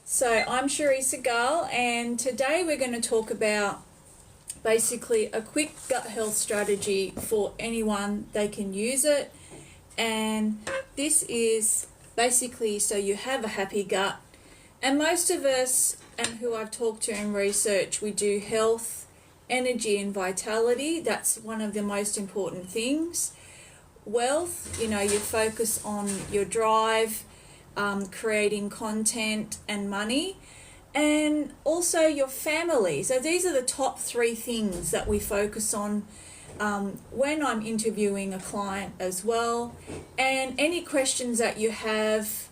So I'm Sharisa Gal, and today we're going to talk about basically a quick gut health strategy for anyone. They can use it, and this is basically so you have a happy gut. And most of us, and who I've talked to in research, we do health, energy and vitality. That's one of the most important things. Wealth, you focus on your drive, creating content and money, and also your family. So these are the top three things that we focus on when I'm interviewing a client as well. And any questions that you have,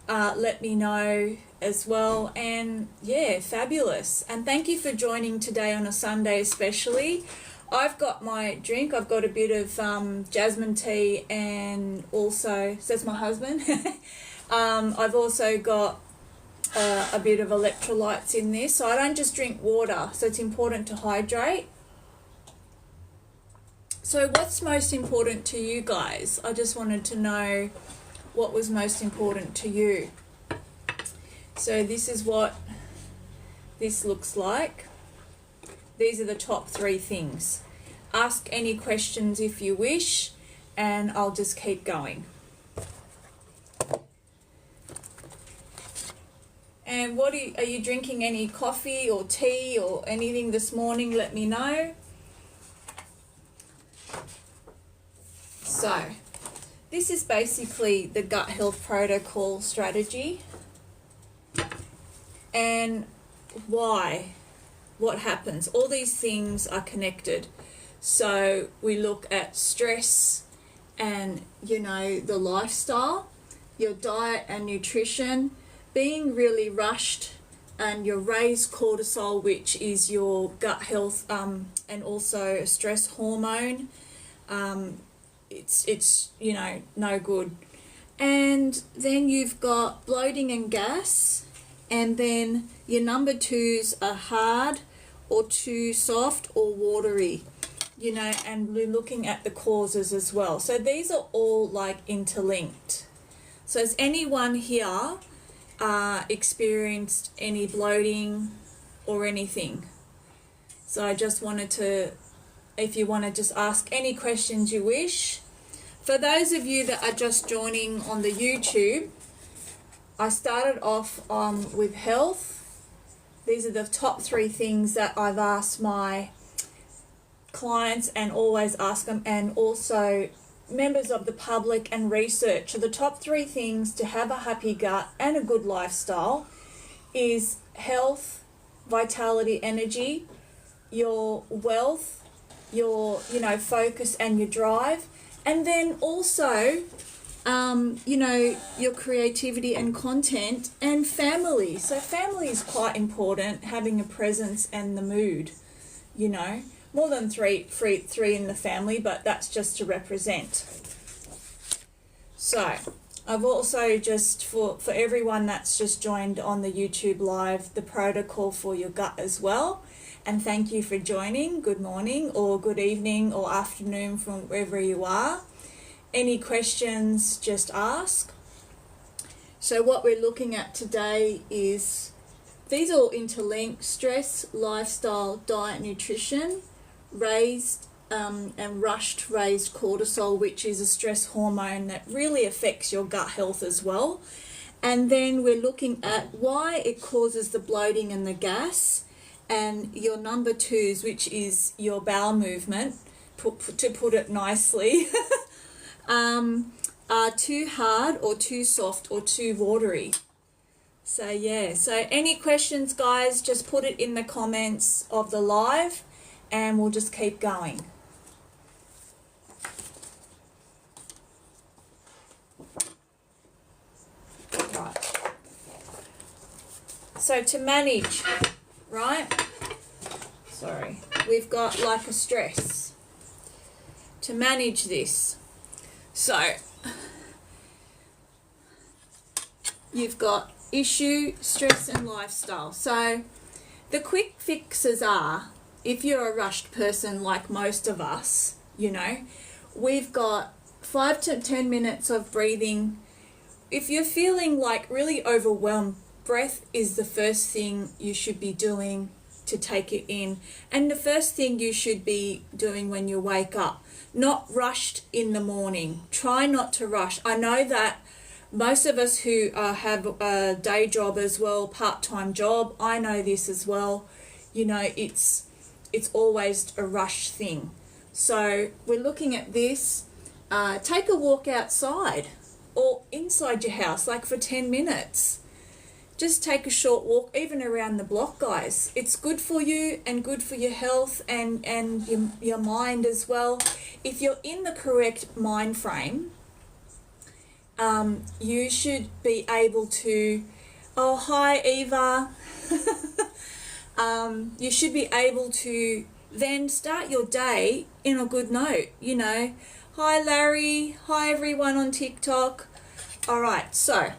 let me know as well. And yeah, fabulous. And thank you for joining today on a Sunday especially. I've got my drink. I've got a bit of jasmine tea, and also, so that's my husband. I've also got a bit of electrolytes in this. So I don't just drink water, so it's important to hydrate. So what's most important to you guys? I just wanted to know what was most important to you. So this is what this looks like. These are the top three things. Ask any questions if you wish, and I'll just keep going. And what are you drinking? Any coffee or tea or anything this morning? Let me know. So this is basically the gut health protocol strategy. And why? What happens? All these things are connected. So we look at stress and, the lifestyle, your diet and nutrition, being really rushed, and your raised cortisol, which is your gut health and also a stress hormone. It's no good. And then you've got bloating and gas, and then your number twos are hard or too soft or watery, and we're looking at the causes as well. So these are all like interlinked. So has anyone here experienced any bloating or anything? So I just wanted to, if you want to just ask any questions you wish. For those of you that are just joining on the YouTube, I started off with health. These are the top three things that I've asked my clients and always ask them, and also members of the public and research. So the top three things to have a happy gut and a good lifestyle is health, vitality, energy, your wealth, your focus and your drive, and then also your creativity and content, and family. So family is quite important, having a presence and the mood, more than three in the family, but that's just to represent. So I've also just, for everyone that's just joined on the YouTube live, the protocol for your gut as well. And thank you for joining. Good morning or good evening or afternoon from wherever you are. Any questions, just ask. So what we're looking at today is, these are all interlinked: stress, lifestyle, diet, nutrition, raised and rushed raised cortisol, which is a stress hormone that really affects your gut health as well. And then we're looking at why it causes the bloating and the gas, and your number twos, which is your bowel movement, to put it nicely, are too hard or too soft or too watery. So yeah, so any questions, guys, just put it in the comments of the live and we'll just keep going. Right. So to manage, right? Sorry, we've got like a stress. To manage this, so you've got issue, stress and lifestyle. So the quick fixes are, if you're a rushed person like most of us, we've got 5 to 10 minutes of breathing. If you're feeling like really overwhelmed breath is the first thing you should be doing to take it in, and the first thing you should be doing when you wake up, not rushed in the morning. Try not to rush. I know that most of us who have a day job as well, part-time job, I know this as well, you know, it's always a rush thing. So we're looking at this. Take a walk outside or inside your house, like for 10 minutes. Just take a short walk, even around the block, guys. It's good for you and good for your health and your mind as well. If you're in the correct mind frame, you should be able to, oh, hi, Eva. You should be able to then start your day in a good note, you know. Hi, Larry. Hi, everyone on TikTok. All right, so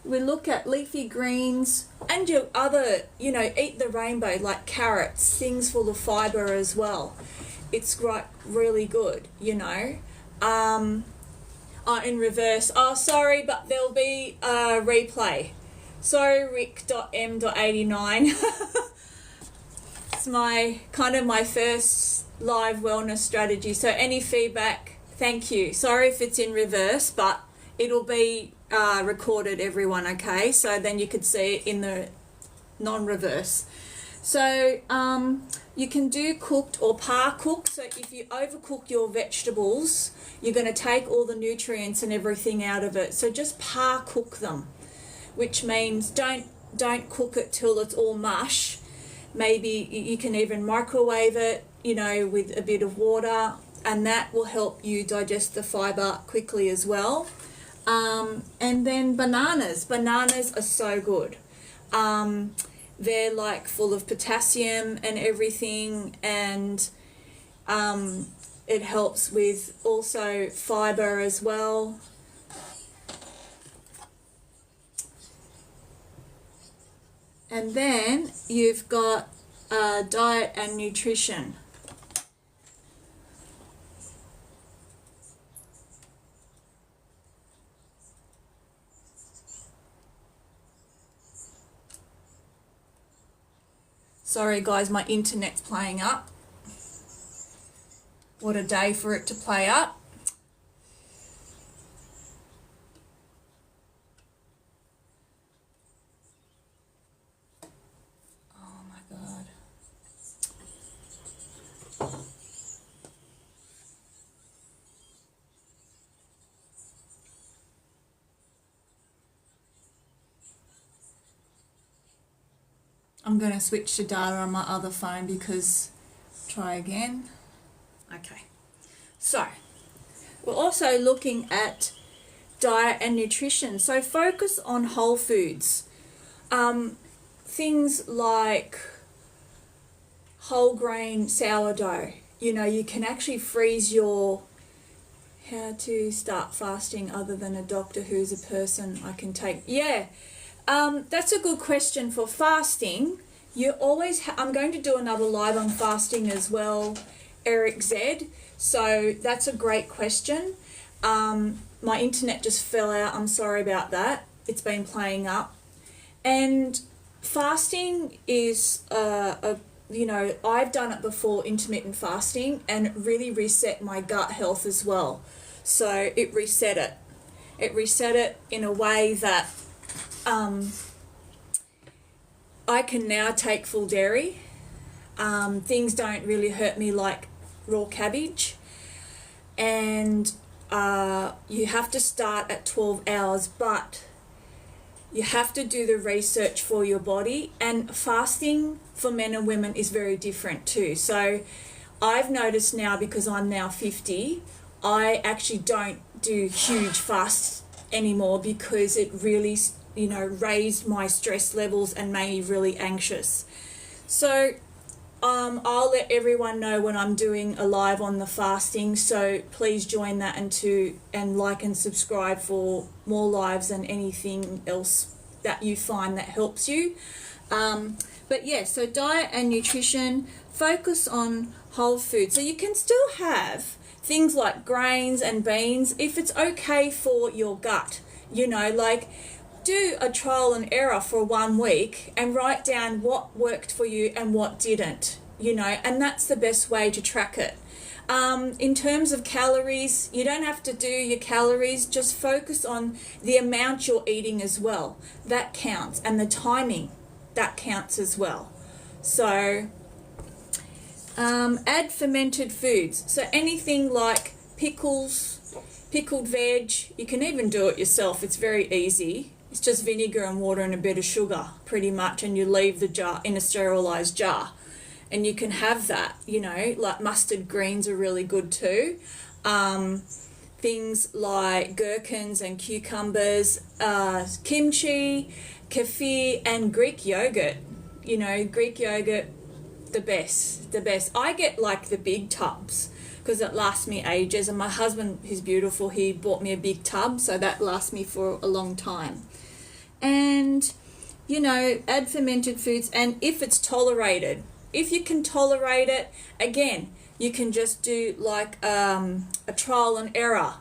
we look at leafy greens and your other, you know, eat the rainbow, like carrots, things full of fiber as well. It's really good, you know. In reverse. Oh, sorry, but there'll be a replay. Sorry, Rick.m.89. It's my first live wellness strategy. So any feedback, thank you. Sorry if it's in reverse, but it'll be recorded, everyone, okay? So then you could see it in the non-reverse. So you can do cooked or par-cooked. So if you overcook your vegetables, you're going to take all the nutrients and everything out of it. So just par-cook them, which means don't cook it till it's all mush. Maybe you can even microwave it, you know, with a bit of water, and that will help you digest the fiber quickly as well. And then bananas. Bananas are so good. They're like full of potassium and everything, and it helps with also fiber as well. And then you've got diet and nutrition. Sorry guys, my internet's playing up. What a day for it to play up. Oh my God. I'm going to switch to data on my other phone because, try again. Okay, so we're also looking at diet and nutrition. So focus on whole foods. Things like whole grain sourdough. You know, you can actually freeze your, how to start fasting other than a doctor who's a person I can take. Yeah. That's a good question for fasting. You always, I'm going to do another live on fasting as well, Eric Z. So that's a great question. My internet just fell out. I'm sorry about that. It's been playing up. And fasting is, you know, I've done it before, intermittent fasting, and it really reset my gut health as well. So it reset it. It reset it in a way that I can now take full dairy. Things don't really hurt me like raw cabbage. And you have to start at 12 hours, but you have to do the research for your body. And fasting for men and women is very different too. So I've noticed now, because I'm now 50, I actually don't do huge fasts anymore because it really, you know, raised my stress levels and made me really anxious. So I'll let everyone know when I'm doing a live on the fasting, so please join that and like and subscribe for more lives and anything else that you find that helps you. But yeah, so diet and nutrition, focus on whole food. So you can still have things like grains and beans if it's okay for your gut. You know, like do a trial and error for 1 week and write down what worked for you and what didn't, you know, and that's the best way to track it. In terms of calories, you don't have to do your calories, just focus on the amount you're eating as well. That counts, and the timing, that counts as well. So add fermented foods. So anything like pickles, pickled veg, you can even do it yourself. It's very easy. It's just vinegar and water and a bit of sugar pretty much, and you leave the jar in a sterilised jar. And you can have that, you know, like mustard greens are really good too. Things like gherkins and cucumbers, kimchi, kefir, and Greek yogurt. You know, Greek yogurt, the best. I get like the big tubs because it lasts me ages. And my husband, who's beautiful, he bought me a big tub, so that lasts me for a long time. And, you know, add fermented foods, and if it's tolerated, if you can tolerate it, again, you can just do like a trial and error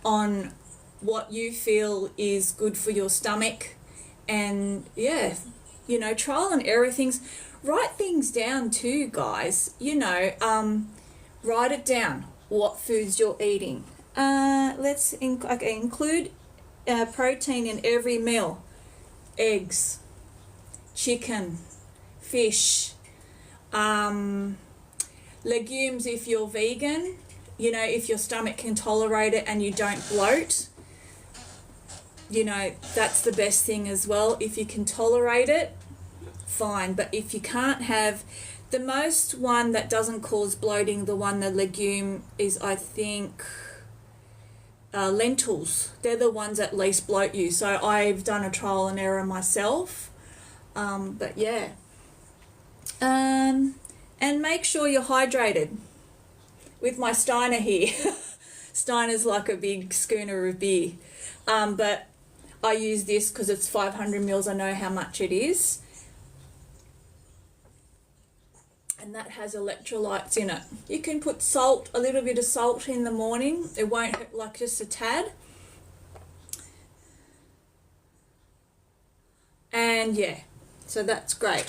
on what you feel is good for your stomach. And yeah, you know, trial and error things. Write things down too, guys. You know, write it down, what foods you're eating. Include protein in every meal. Eggs, chicken, fish, legumes if you're vegan, you know, if your stomach can tolerate it and you don't bloat, you know, that's the best thing as well. If you can tolerate it, fine. But if you can't, have the most one that doesn't cause bloating, the legume is, I think, lentils. They're the ones that least bloat you. So I've done a trial and error myself. But yeah. And make sure you're hydrated. With my Steiner here. Steiner's like a big schooner of beer. But I use this because it's 500 mils. I know how much it is. And that has electrolytes in it. You can put salt, a little bit of salt in the morning. It won't hurt, like just a tad. And yeah, so that's great.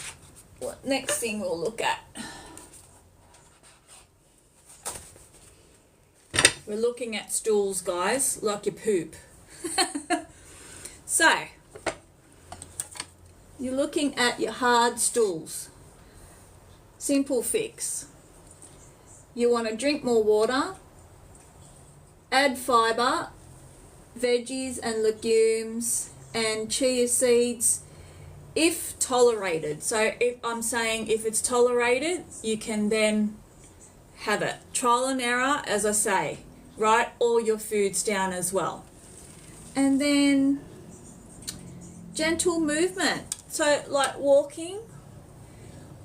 What next thing we'll look at? We're looking at stools, guys, like your poop. So, you're looking at your hard stools. Simple fix. You want to drink more water, add fibre, veggies and legumes, and chia seeds, if tolerated. So if I'm saying if it's tolerated, you can then have it. Trial and error, as I say, write all your foods down as well. And then gentle movement. So like walking,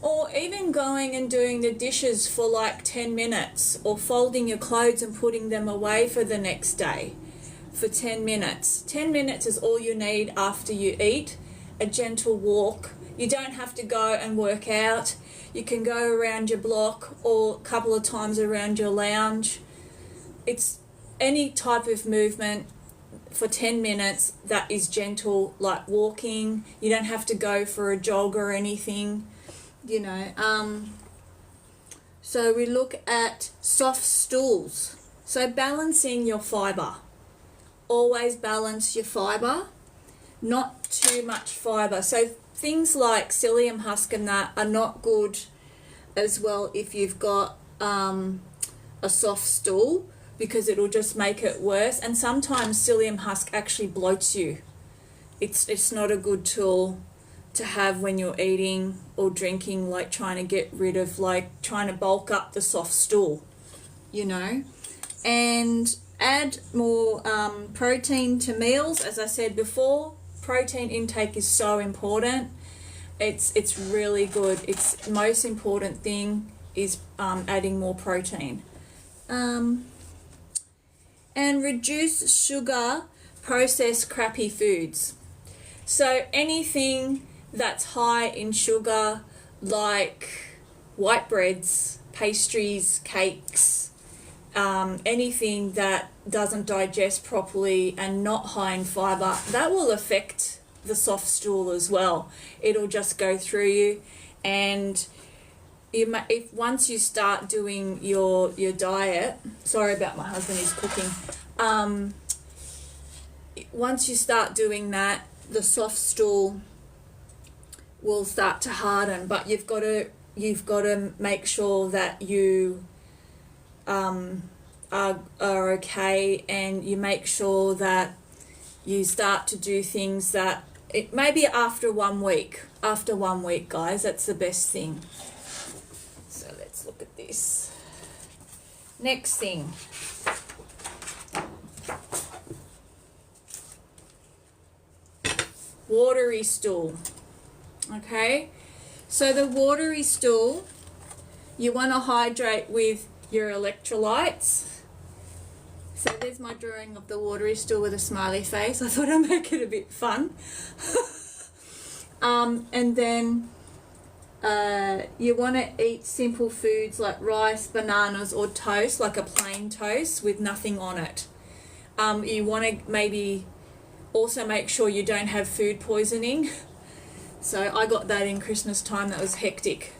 or even going and doing the dishes for like 10 minutes, or folding your clothes and putting them away for the next day for 10 minutes. 10 minutes is all you need after you eat. A gentle walk. You don't have to go and work out. You can go around your block or a couple of times around your lounge. It's any type of movement for 10 minutes that is gentle, like walking. You don't have to go for a jog or anything, you know. So we look at soft stools. So balancing your fibre. Always balance your fibre. Not too much fibre. So things like psyllium husk and that are not good as well if you've got a soft stool, because it'll just make it worse. And sometimes psyllium husk actually bloats you. It's not a good tool to have when you're eating or drinking, like trying to get rid of, like trying to bulk up the soft stool, you know. And add more protein to meals. As I said before, protein intake is so important. It's really good. It's the most important thing is adding more protein. And reduce sugar, processed crappy foods. So anything that's high in sugar, like white breads, pastries, cakes, anything that doesn't digest properly and not high in fibre, that will affect the soft stool as well. It'll just go through you, and if once you start doing your diet, sorry about my husband, he's cooking. Once you start doing that, the soft stool will start to harden, but you've got to make sure that you are okay, and you make sure that you start to do things that maybe after 1 week. After 1 week, guys, that's the best thing. So let's look at this. Next thing. Watery stool. Okay, so the watery stool, you want to hydrate with your electrolytes. So there's my drawing of the watery stool with a smiley face. I thought I'd make it a bit fun. And then you want to eat simple foods like rice, bananas, or toast, like a plain toast with nothing on it. You want to maybe also make sure you don't have food poisoning. So I got that in Christmas time. That was hectic.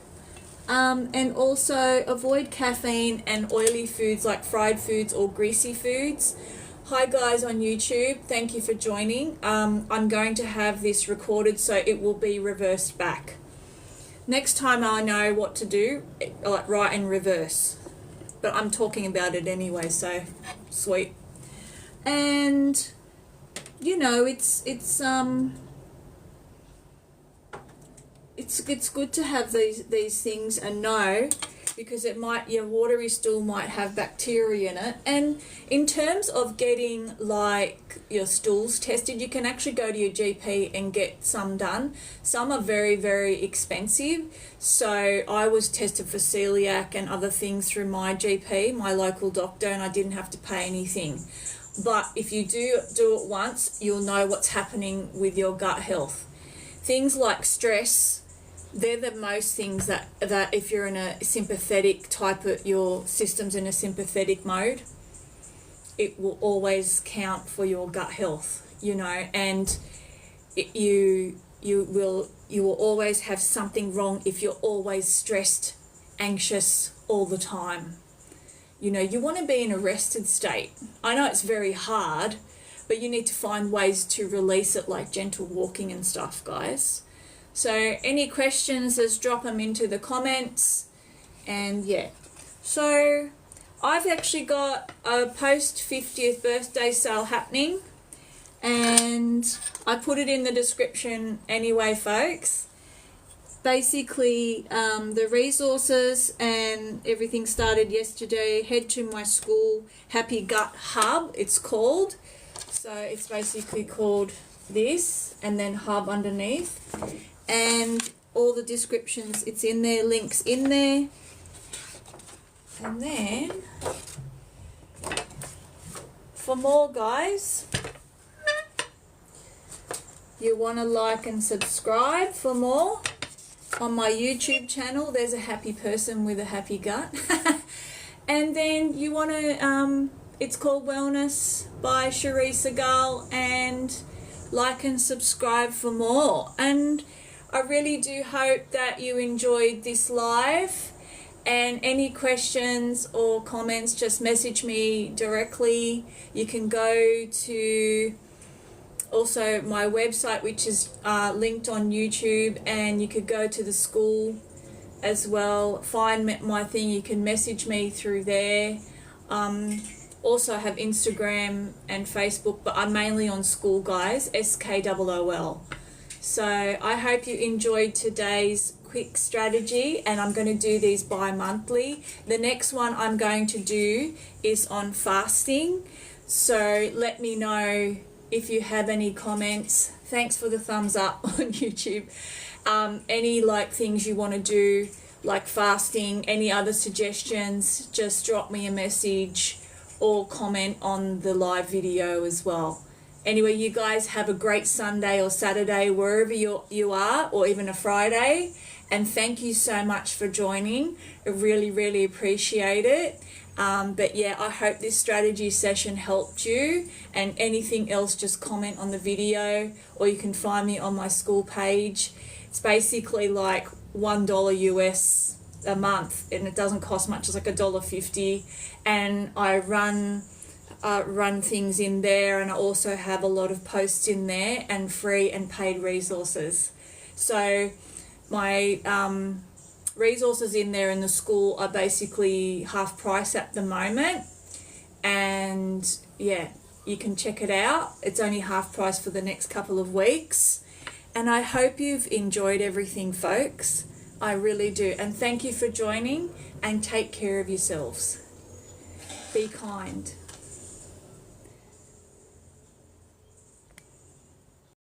And also avoid caffeine and oily foods like fried foods or greasy foods. Hi guys on YouTube, thank you for joining. I'm going to have this recorded so it will be reversed back. Next time I know what to do, like write in reverse. But I'm talking about it anyway, so sweet. And you know, it's good to have these things and know, because your watery stool might have bacteria in it. And in terms of getting like your stools tested, you can actually go to your GP and get some done. Some are very, very expensive. So I was tested for celiac and other things through my GP, my local doctor, and I didn't have to pay anything. But if you do it once, you'll know what's happening with your gut health. Things like stress, they're the most things that if you're in a sympathetic type of, your system's in a sympathetic mode, it will always count for your gut health, you know, and you will always have something wrong if you're always stressed, anxious all the time. You know, you want to be in a rested state. I know it's very hard, but you need to find ways to release it, like gentle walking and stuff, guys. So any questions, just drop them into the comments. And yeah, so I've actually got a post 50th birthday sale happening, and I put it in the description anyway, folks. Basically, the resources and everything started yesterday. Head to my school, Happy Gut Hub, it's called. So it's basically called this, and then hub underneath. And all the descriptions, it's in there, links in there. And then, for more, guys, you want to like and subscribe for more. On my YouTube channel, there's a happy person with a happy gut. And then you want to, it's called Wellness by Cherie Segal, and like and subscribe for more. And I really do hope that you enjoyed this live, and any questions or comments, just message me directly. You can go to also my website, which is linked on YouTube, and you could go to the school as well, find my thing, you can message me through there. Also have Instagram and Facebook, but I'm mainly on Skool, guys, SKOOL. So I hope you enjoyed today's quick strategy, and I'm going to do these bi-monthly. The next one I'm going to do is on fasting, so let me know if you have any comments. Thanks for the thumbs up on YouTube. Any like things you want to do, like fasting, any other suggestions, just drop me a message or comment on the live video as well. Anyway, you guys have a great Sunday or Saturday, wherever you are, or even a Friday. And thank you so much for joining. I really, really appreciate it. But yeah, I hope this strategy session helped you, and anything else just comment on the video, or you can find me on my school page. It's basically like $1 US a month, and it doesn't cost much. It's like $1.50, and I run things in there, and I also have a lot of posts in there and free and paid resources. So my resources in there in the school are basically half price at the moment, and yeah, you can check it out. It's only half price for the next couple of weeks, and I hope you've enjoyed everything, folks. I really do, and thank you for joining, and take care of yourselves. Be kind.